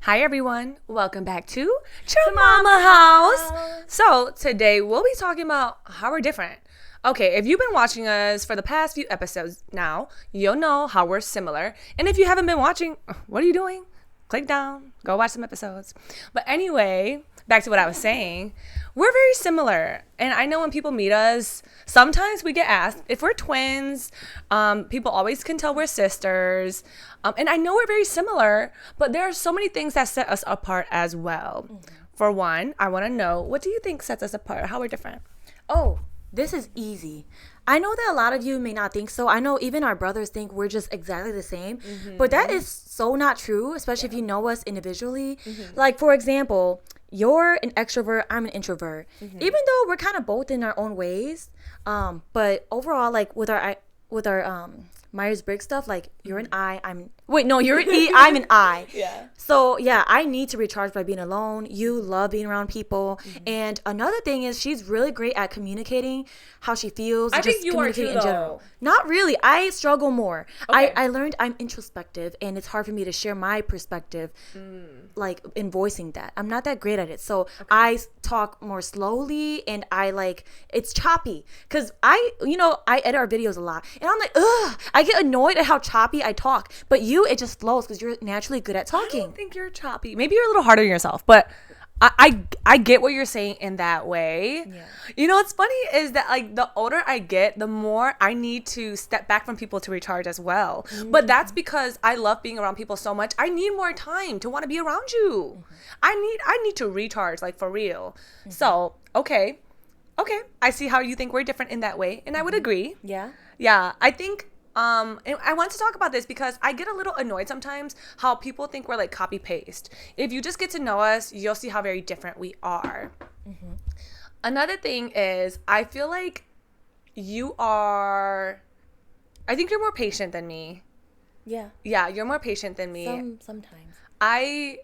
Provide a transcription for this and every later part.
Hi everyone, welcome back to Mama House. So today we'll be talking about how we're different. Okay, if you've been watching us for the past few episodes now, you'll know how we're similar. And if you haven't been watching, what are you doing? Click down, go watch some episodes. But anyway, back to what I was saying, we're very similar. And I know when people meet us, sometimes we get asked if we're twins. People always can tell we're sisters. And I know we're very similar, but there are so many things that set us apart as well. Mm-hmm. For one, I want to know, what do you think sets us apart? How we're different? Oh, this is easy. I know that a lot of you may not think so. I know even our brothers think we're just exactly the same. Mm-hmm. But that is so not true, especially if you know us individually. Mm-hmm. Like, for example, you're an extrovert, I'm an introvert. Mm-hmm. Even though we're kind of both in our own ways. But overall, like with our Myers-Briggs stuff, like you're an I, you're an E, I'm an I. Yeah. So yeah, I need to recharge by being alone. You love being around people. Mm-hmm. And another thing is she's really great at communicating how she feels. I think you are too, in general. Not really. I struggle more. Okay. I learned I'm introspective and it's hard for me to share my perspective like in voicing that. I'm not that great at it. So I talk more slowly and it's choppy. Cause I edit our videos a lot and I'm like, ugh, I get annoyed at how choppy I talk. But it just flows because you're naturally good at talking. I don't think you're choppy. Maybe you're a little harder on yourself, but I get what you're saying in that way. Yeah. You know what's funny is that like the older I get, the more I need to step back from people to recharge as well. Mm-hmm. But that's because I love being around people so much. I need more time to want to be around you. Mm-hmm. I need to recharge, like for real. Mm-hmm. So okay, I see how you think we're different in that way, and I would agree. Yeah. I think. And I want to talk about this because I get a little annoyed sometimes how people think we're like copy paste. If you just get to know us, you'll see how very different we are. Mm-hmm. Another thing is I feel like I think you're more patient than me. Yeah. Yeah, you're more patient than me. Sometimes. I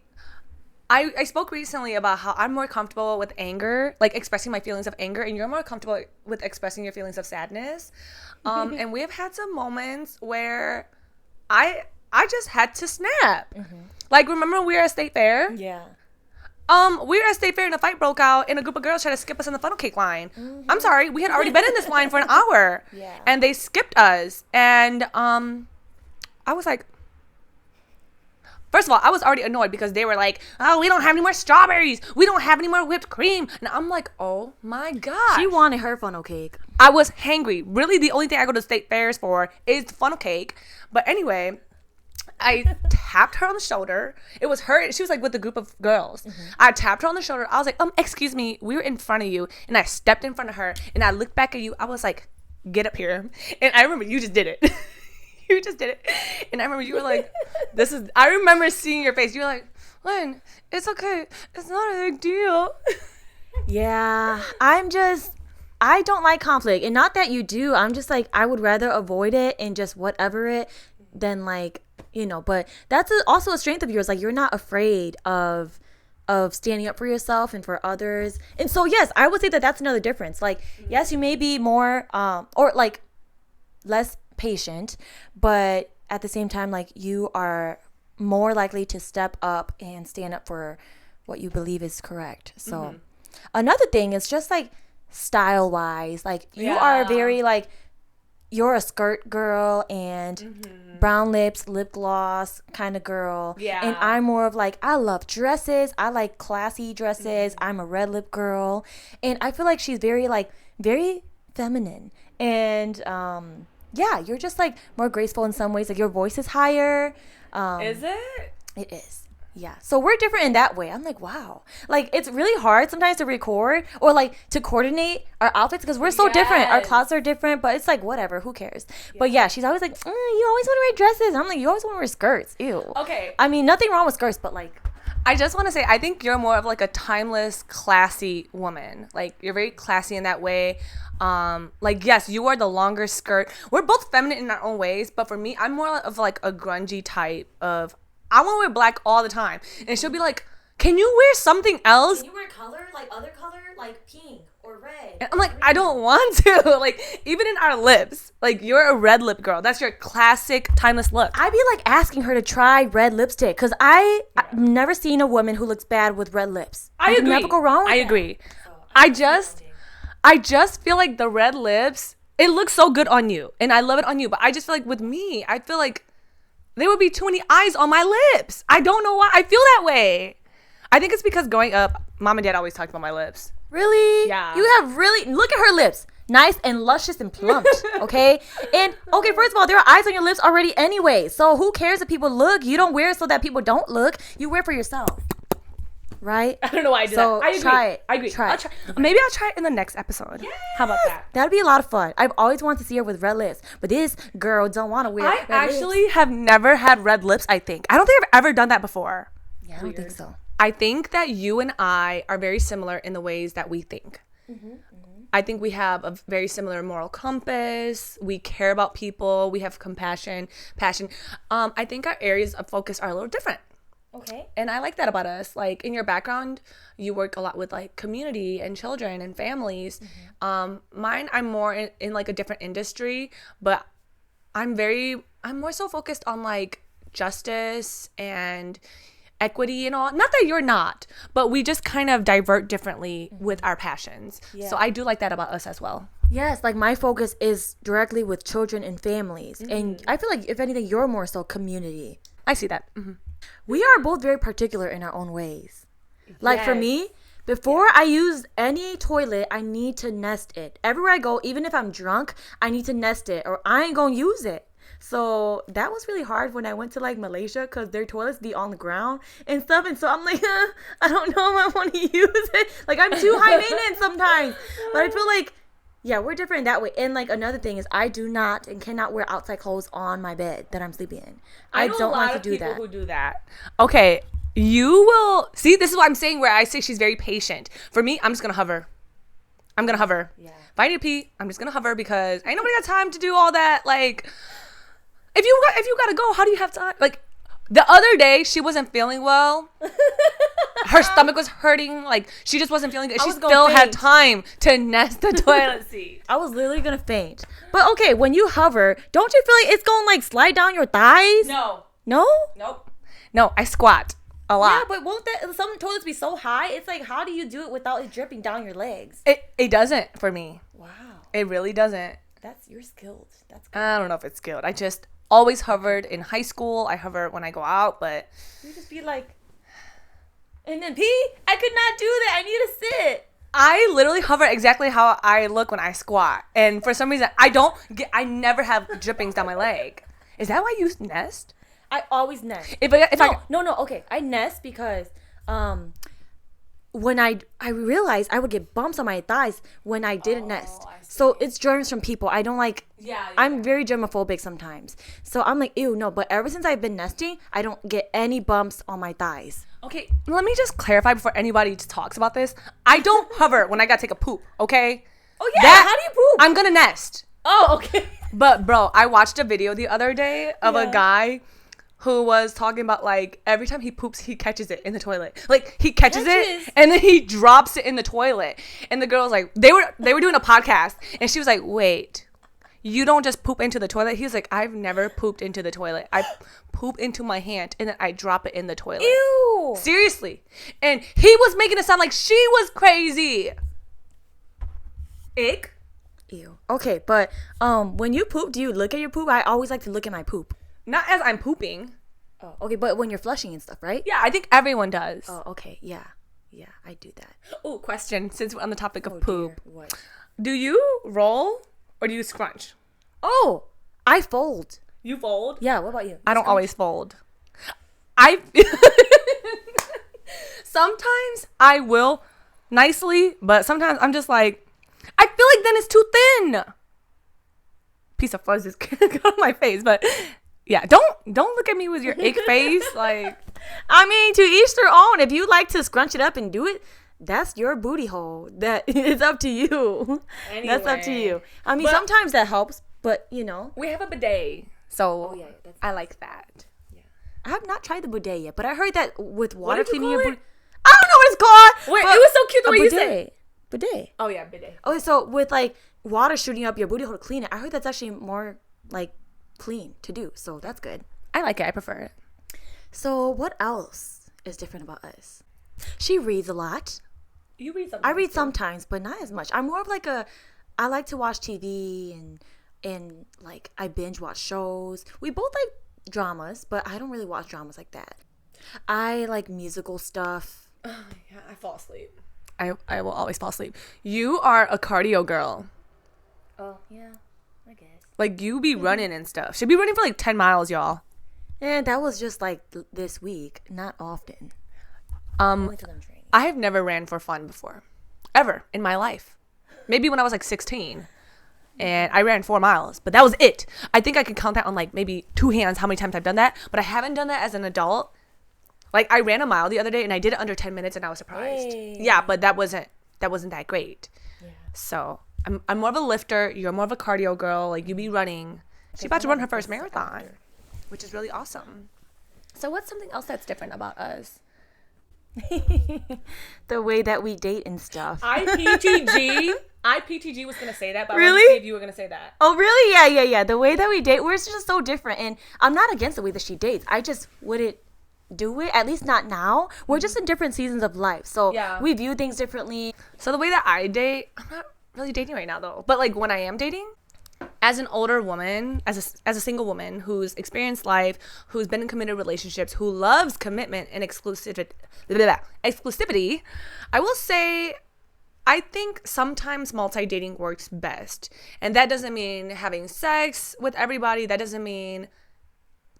spoke recently about how I'm more comfortable with anger, like expressing my feelings of anger, and you're more comfortable with expressing your feelings of sadness. And we have had some moments where I just had to snap. Mm-hmm. Like, remember when we were at State Fair? Yeah. We were at State Fair and a fight broke out and a group of girls tried to skip us in the funnel cake line. Mm-hmm. I'm sorry, we had already been in this line for an hour. Yeah. And they skipped us. And I was like, first of all, I was already annoyed because they were like, oh, we don't have any more strawberries. We don't have any more whipped cream. And I'm like, oh my God. She wanted her funnel cake. I was hangry. Really, the only thing I go to state fairs for is the funnel cake. But anyway, I tapped her on the shoulder. It was her. She was like with a group of girls. Mm-hmm. I tapped her on the shoulder. I was like, excuse me. We were in front of you. And I stepped in front of her. And I looked back at you. I was like, get up here. And I remember you just did it. You just did it. And I remember you were like, I remember seeing your face. You were like, Lynn, it's okay. It's not a big deal. Yeah, I don't like conflict. And not that you do. I'm just like, I would rather avoid it and just whatever it than but that's also a strength of yours. Like, you're not afraid of standing up for yourself and for others. And so, yes, I would say that that's another difference. Like, yes, you may be more or like less patient, but at the same time, like, you are more likely to step up and stand up for what you believe is correct. So another thing is just like style wise, like you are very like, you're a skirt girl and brown lips, lip gloss kind of girl. Yeah. And I'm more of like, I love dresses. I like classy dresses. I'm a red lip girl. And I feel like she's very feminine. And yeah, you're just like more graceful in some ways. Like, your voice is higher. Is it? It is. Yeah. So we're different in that way. I'm like, wow. Like, it's really hard sometimes to record or like to coordinate our outfits because we're so different. Our closets are different, but it's like, whatever, who cares? Yeah. But yeah, she's always like, you always want to wear dresses. And I'm like, you always want to wear skirts. Ew. Okay. I mean, nothing wrong with skirts, but like, I just want to say, I think you're more of like a timeless, classy woman. Like, you're very classy in that way. Like, yes, you are the longer skirt. We're both feminine in our own ways, but for me, I'm more of like a grungy type of, I want to wear black all the time. And she'll be like, can you wear something else? Can you wear color, like other color, like pink or red? And I'm like, I don't want to. Like, even in our lips, like, you're a red lip girl. That's your classic timeless look. I'd be like asking her to try red lipstick because I've never seen a woman who looks bad with red lips. I You agree. can never go wrong with I that. agree. I just feel like the red lips, it looks so good on you. And I love it on you. But I just feel like with me, I feel like there would be too many eyes on my lips. I don't know why. I feel that way. I think it's because growing up, mom and dad always talked about my lips. Really? Yeah. You have really, look at her lips. Nice and luscious and plump, okay? And, okay, first of all, there are eyes on your lips already anyway. So who cares if people look? You don't wear it so that people don't look. You wear it for yourself. Right? I don't know why I did So that. I agree. try it. I agree. Try I'll it. try. Maybe I'll try it in the next episode. Yes. How about that? That'd be a lot of fun. I've always wanted to see her with red lips. But this girl don't want to wear I red actually lips. have never had red lips, I think. I don't think I've ever done that before. Yeah, I don't think so. I think that you and I are very similar in the ways that we think. I think we have a very similar moral compass. We care about people. We have compassion, passion. I think our areas of focus are a little different. Okay. And I like that about us. Like, in your background, you work a lot with like community and children and families. Mine, I'm more in like a different industry, but I'm more so focused on like justice and equity and all. Not that you're not, but we just kind of divert differently with our passions. Yeah. So I do like that about us as well. Yes, like my focus is directly with children and families. And I feel like, if anything, you're more so community. I see that. We are both very particular in our own ways. Like for Yes. me, before I use any toilet, I need to nest it. Everywhere I go, even if I'm drunk, I need to nest it or I ain't gonna use it. So that was really hard when I went to like Malaysia because their toilets be on the ground and stuff. And so I'm like, I don't know if I want to use it. Like, I'm too high maintenance sometimes. But I feel like, yeah, we're different in that way. And like another thing is I do not and cannot wear outside clothes on my bed that I'm sleeping in. I know don't a lot like to of do people that. who do that. Okay, you will see. This is what I'm saying. Where I say she's very patient. For me, I'm just gonna hover. I'm gonna hover. Yeah. If I need to pee, I'm just gonna hover because ain't nobody got time to do all that. Like, if you gotta go, how do you have time? Like, the other day she wasn't feeling well. Her stomach was hurting. Like, she just wasn't feeling good. She was gonna still had faint. time to nest the toilet seat. I was literally gonna faint. But okay, when you hover, don't you feel like it's gonna like slide down your thighs? No. No? Nope. No, I squat a lot. Yeah, but won't that some toilets be so high? It's like, how do you do it without it dripping down your legs? It doesn't for me. Wow, It really doesn't. you're skilled. That's good. I don't know if it's skilled. I just always hovered in high school. I hover when I go out, but You just be like, and then pee. I could not do that. I need to sit. I literally hover exactly how I look when I squat. And for some reason, I never have drippings down my leg. Is that why you nest? I always nest. No. Okay. I nest because when I realized I would get bumps on my thighs when I didn't nest. I see. So it's germs from people. I don't like. Yeah. I'm very germophobic sometimes. So I'm like, ew, no. But ever since I've been nesting, I don't get any bumps on my thighs. Okay, let me just clarify before anybody talks about this. I don't hover when I gotta take a poop, okay? Oh, yeah. How do you poop? I'm gonna nest. Oh, okay. But, bro, I watched a video the other day of a Yeah. guy who was talking about, like, every time he poops, he catches it in the toilet. Like, he catches it, and then he drops it in the toilet. And the girl was like, they were doing a podcast, and she was like, wait, you don't just poop into the toilet? He was like, I've never pooped into the toilet. I poop into my hand, and then I drop it in the toilet. Ew. Seriously. And he was making it sound like she was crazy. Ick. Ew. Okay, but when you poop, do you look at your poop? I always like to look at my poop. Not as I'm pooping. Oh, okay, but when you're flushing and stuff, right? Yeah, I think everyone does. Oh, okay. Yeah. Yeah, I do that. Oh, question, since we're on the topic of Oh, poop. dear. What? Do you roll or do you scrunch? Oh, I fold. You fold? Yeah, what about you? I don't always fold. Sometimes I will nicely, but sometimes I'm just like, I feel like then it's too thin. Piece of fuzz just got on my face, but yeah, don't look at me with your ick face. Like, I mean, to each their own. If you like to scrunch it up and do it, that's your booty hole. That it's up to you. That's up to Anyway. you. I mean, But- sometimes that helps, but you know, we have a bidet, so Oh, yeah, that's- I like that. I have not tried the bidet yet. But I heard that with water did you cleaning your call booty, what it's called. Wait, but it was so cute the way you said. Bidet. Oh yeah, bidet. Okay, so with like water shooting up your booty hole to clean it, I heard that's actually more like clean to do. So that's good. I like it. I prefer it. So what else is different about us? She reads a lot. You read sometimes. I read sometimes, but not as much. I'm more of like I like to watch TV and like I binge watch shows. We both like dramas, but I don't really watch dramas like that. I like musical stuff. Yeah, I fall asleep. I will always fall asleep. You are a cardio girl. Oh, yeah, I guess. Like, you be running and stuff. She'd be running for like 10 miles, y'all. And that was just like this week, not often. I have never ran for fun before. Ever in my life. Maybe when I was like 16. And I ran 4 miles, but that was it. I think I could count that on like maybe 2 hands how many times I've done that. But I haven't done that as an adult. Like, I ran a mile the other day and I did it under 10 minutes and I was surprised. Hey. Yeah, but that wasn't that great. Yeah. So I'm more of a lifter. You're more of a cardio girl. Like, you be running. She's about to run her first marathon, which is really awesome. So what's something else that's different about us? The way that we date and stuff. IPTG was going to say that, but really? I wanted to see if you were going to say that. Oh, really? Yeah. The way that we date, we're just so different. And I'm not against the way that she dates. I just wouldn't do it, at least not now. We're just in different seasons of life, so we view things differently. So the way that I date, I'm not really dating right now though, but like when I am dating, as an older woman, as a single woman who's experienced life, who's been in committed relationships, who loves commitment and exclusivity, I will say I think sometimes multi-dating works best. And that doesn't mean having sex with everybody. That doesn't mean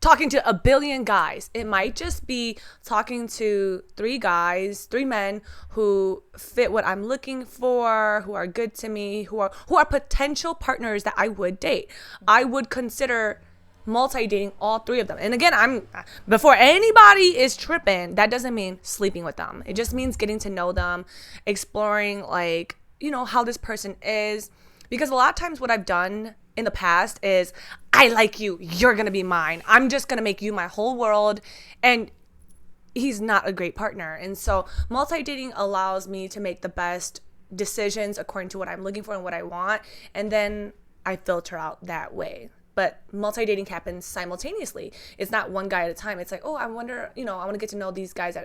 talking to a billion guys. It might just be talking to 3 men who fit what I'm looking for, who are good to me, who are potential partners that I would date. I would consider multi-dating all 3 of them. And again, before anybody is tripping, that doesn't mean sleeping with them. It just means getting to know them, exploring like, how this person is. Because a lot of times what I've done in the past is, I like you, you're gonna be mine, I'm just gonna make you my whole world, and he's not a great partner. And so multi-dating allows me to make the best decisions according to what I'm looking for and what I want, and then I filter out that way. But multi-dating happens simultaneously. It's not one guy at a time. It's like, oh, I wonder, I want to get to know these guys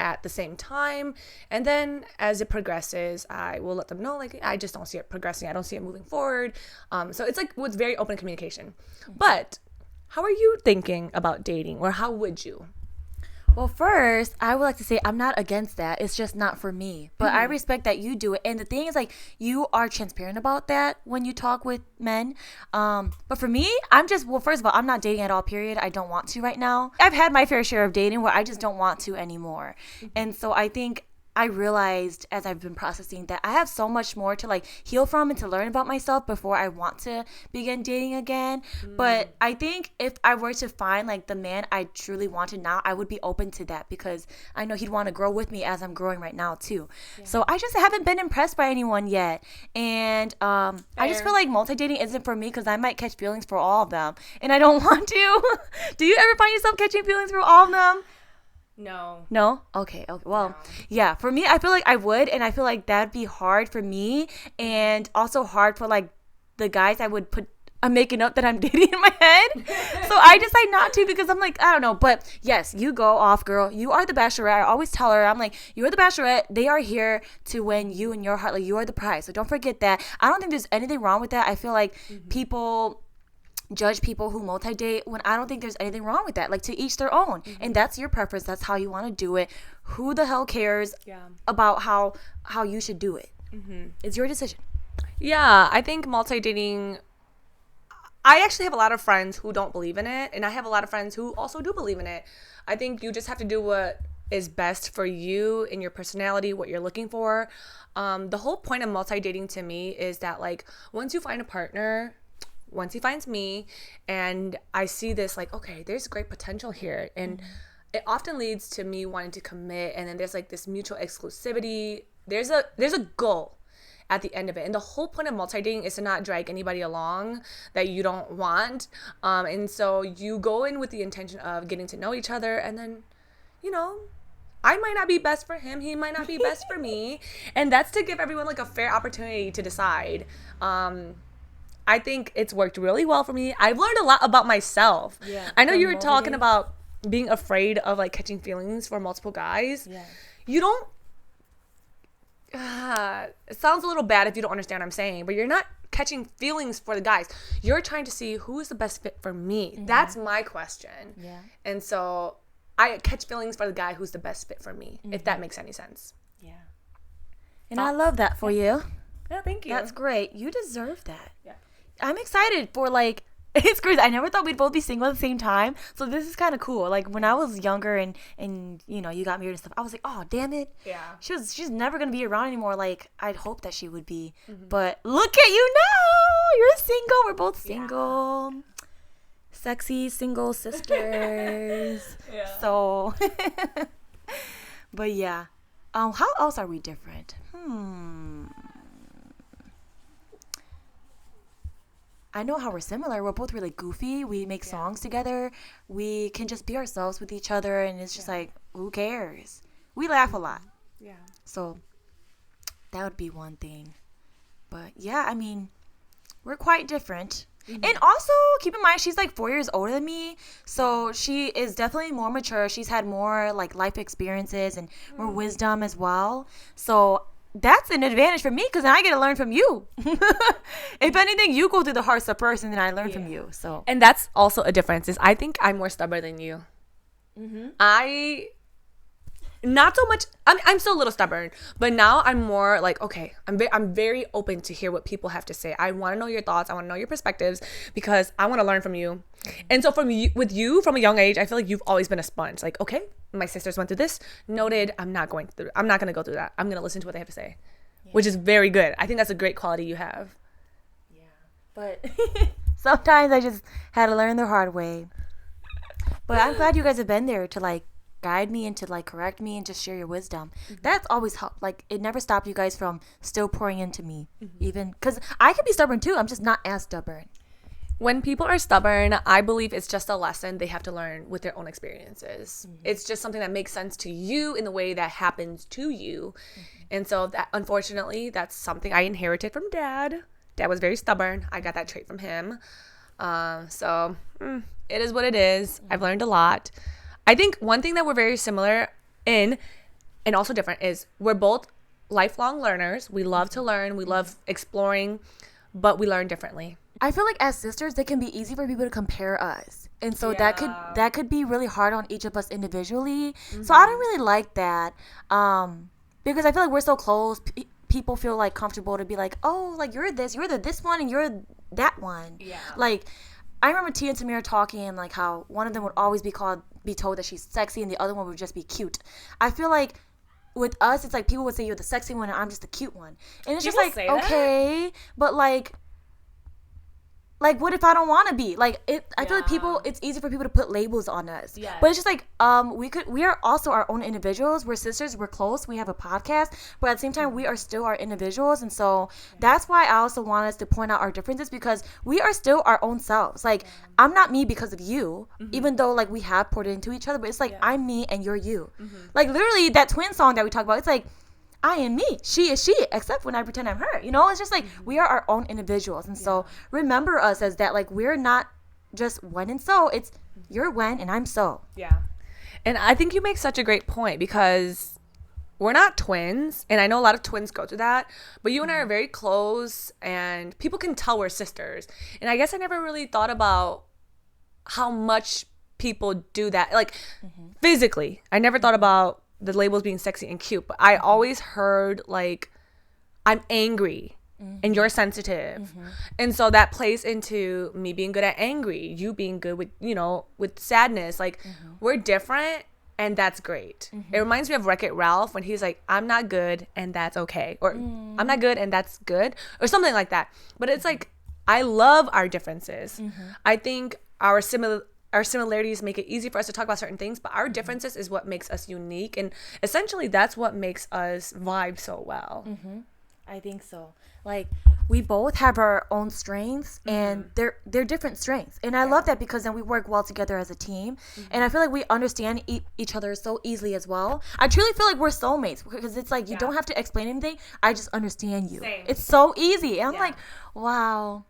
at the same time, and then as it progresses, I will let them know, like, I just don't see it progressing, I don't see it moving forward. So it's like with very open communication. But how are you thinking about dating, or how would you? Well, first, I would like to say I'm not against that. It's just not for me. But I respect that you do it. And the thing is, like, you are transparent about that when you talk with men. But for me, first of all, I'm not dating at all, period. I don't want to right now. I've had my fair share of dating where I just don't want to anymore. And so I think I realized as I've been processing that I have so much more to like heal from and to learn about myself before I want to begin dating again. But I think if I were to find like the man I truly wanted now, I would be open to that because I know he'd want to grow with me as I'm growing right now too. Yeah. So I just haven't been impressed by anyone yet. And I just feel like multi-dating isn't for me because I might catch feelings for all of them. And I don't want to. Do you ever find yourself catching feelings for all of them? No? Okay. Well, yeah, for me, I feel like I would, and I feel like that'd be hard for me, and also hard for, like, the guys I would put, I'm making up that I'm dating in my head, so I decide not to, because I'm like, I don't know, but yes, you go off, girl, you are the bachelorette. I always tell her, I'm like, you're the bachelorette, they are here to win you in your heart, like, you are the prize, so don't forget that. I don't think there's anything wrong with that. I feel like people judge people who multi-date when I don't think there's anything wrong with that. Like, to each their own. And that's your preference. That's how you want to do it. Who the hell cares about how you should do it? It's your decision. Yeah, I think multi-dating, I actually have a lot of friends who don't believe in it, and I have a lot of friends who also do believe in it. I think you just have to do what is best for you and your personality, what you're looking for. The whole point of multi-dating to me is that, like, once you find a partner, once he finds me and I see this, like, okay, there's great potential here, and it often leads to me wanting to commit, and then there's like this mutual exclusivity. There's a goal at the end of it, and the whole point of multi-dating is to not drag anybody along that you don't want, and so you go in with the intention of getting to know each other, and then I might not be best for him. He might not be best for me. And that's to give everyone like a fair opportunity to decide. I think it's worked really well for me. I've learned a lot about myself. Yeah. I know you were talking about being afraid of like catching feelings for multiple guys. Yeah. You don't, it sounds a little bad if you don't understand what I'm saying, but you're not catching feelings for the guys. You're trying to see who is the best fit for me. Mm-hmm. That's my question. Yeah. And so I catch feelings for the guy who's the best fit for me, if that makes any sense. Yeah. And I love that for you. Yeah, thank you. That's great. You deserve that. Yeah. I'm excited for like, it's crazy. I never thought we'd both be single at the same time. So this is kind of cool. Like when I was younger and you know, you got married and stuff, I was like, oh, damn it. Yeah. She's never going to be around anymore. Like I'd hope that she would be. Mm-hmm. But look at you now. You're single. We're both single. Yeah. Sexy single sisters. Yeah. So, but yeah. How else are we different? I know how we're similar. We're both really goofy. We make songs together. We can just be ourselves with each other, and it's just like, who cares? We laugh a lot. Yeah. So that would be one thing. But yeah, I mean, we're quite different. Mm-hmm. And also, keep in mind, she's like 4 years older than me. So she is definitely more mature. She's had more like life experiences and more wisdom as well. So that's an advantage for me because I get to learn from you. If anything, you go through the hard stuff first and then I learn from you. So, and that's also a difference is I think I'm more stubborn than you. Mm-hmm. Not so much. I'm still a little stubborn, but now I'm more like, okay, I'm very open to hear what people have to say. I want to know your thoughts. I want to know your perspectives because I want to learn from you. And so with you from a young age, I feel like you've always been a sponge. Like, okay, my sisters went through this. Noted. I'm not going to go through that. I'm going to listen to what they have to say, which is very good. I think that's a great quality you have. Yeah, but sometimes I just had to learn the hard way. But I'm glad you guys have been there to like guide me and to like correct me and just share your wisdom. That's always helped. Like it never stopped you guys from still pouring into me, even because I could be stubborn too. I'm just not as stubborn. When people are stubborn, I believe it's just a lesson they have to learn with their own experiences. It's just something that makes sense to you in the way that happens to you. And so that, unfortunately, that's something I inherited from Dad. Dad was very stubborn. I got that trait from him. So it is what it is. I've learned a lot. I think one thing that we're very similar in and also different is we're both lifelong learners. We love to learn. We love exploring, but we learn differently. I feel like as sisters, it can be easy for people to compare us. And so that could be really hard on each of us individually. So I don't really like that because I feel like we're so close. People feel like comfortable to be like, oh, like you're this one and you're that one. Yeah. Like I remember Tia and Tamira talking and like how one of them would always be told that she's sexy and the other one would just be cute. I feel like with us, it's like people would say you're the sexy one and I'm just the cute one. And it's people just like, okay, but like what if I don't want to be? Like I feel like it's easy for people to put labels on us. Yes. But it's just like we are also our own individuals. We're sisters, we're close, we have a podcast, but at the same time we are still our individuals. And so that's why I also want us to point out our differences because we are still our own selves. Like I'm not me because of you, even though like we have poured into each other, but it's like I'm me and you're you. Like literally that twin song that we talk about, it's like I am me, she is she, except when I pretend I'm her. You know, it's just like we are our own individuals. And so remember us as that, like we're not just when and so, it's you're when and I'm so. Yeah. And I think you make such a great point because we're not twins. And I know a lot of twins go through that, but you and I are very close and people can tell we're sisters. And I guess I never really thought about how much people do that. Like physically, I never thought about the labels being sexy and cute, but I always heard like I'm angry and you're sensitive. And so that plays into me being good at angry, you being good with, you know, with sadness. Like we're different and that's great. It reminds me of Wreck-It Ralph when he's like, I'm not good and that's okay. Or I'm not good and that's good or something like that. But it's like, I love our differences. I think our similarities make it easy for us to talk about certain things, but our differences is what makes us unique. And essentially that's what makes us vibe so well. I think so. Like, we both have our own strengths, and they're different strengths. And I love that, because then we work well together as a team. And I feel like we understand each other so easily as well. I truly feel like we're soulmates, because it's like you don't have to explain anything. I just understand you. Same. It's so easy. And I'm like, wow,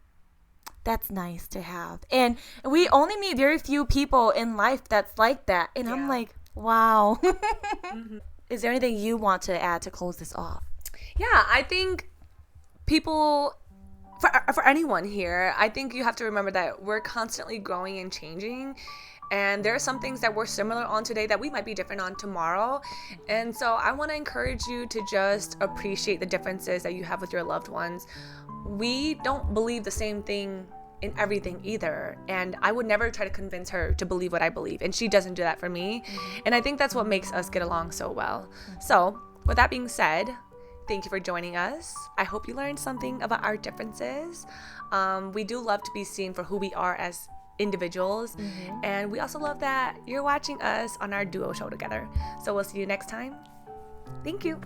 that's nice to have. And we only meet very few people in life that's like that. And I'm like, wow. Is there anything you want to add to close this off? Yeah, I think people, for anyone here, I think you have to remember that we're constantly growing and changing. And there are some things that we're similar on today that we might be different on tomorrow. And so I want to encourage you to just appreciate the differences that you have with your loved ones. We don't believe the same thing in everything either, and I would never try to convince her to believe what I believe, and she doesn't do that for me. And I think that's what makes us get along so well. So with that being said, thank you for joining us. I hope you learned something about our differences. We do love to be seen for who we are as individuals, and we also love that you're watching us on our duo show together. So we'll see you next time. Thank you.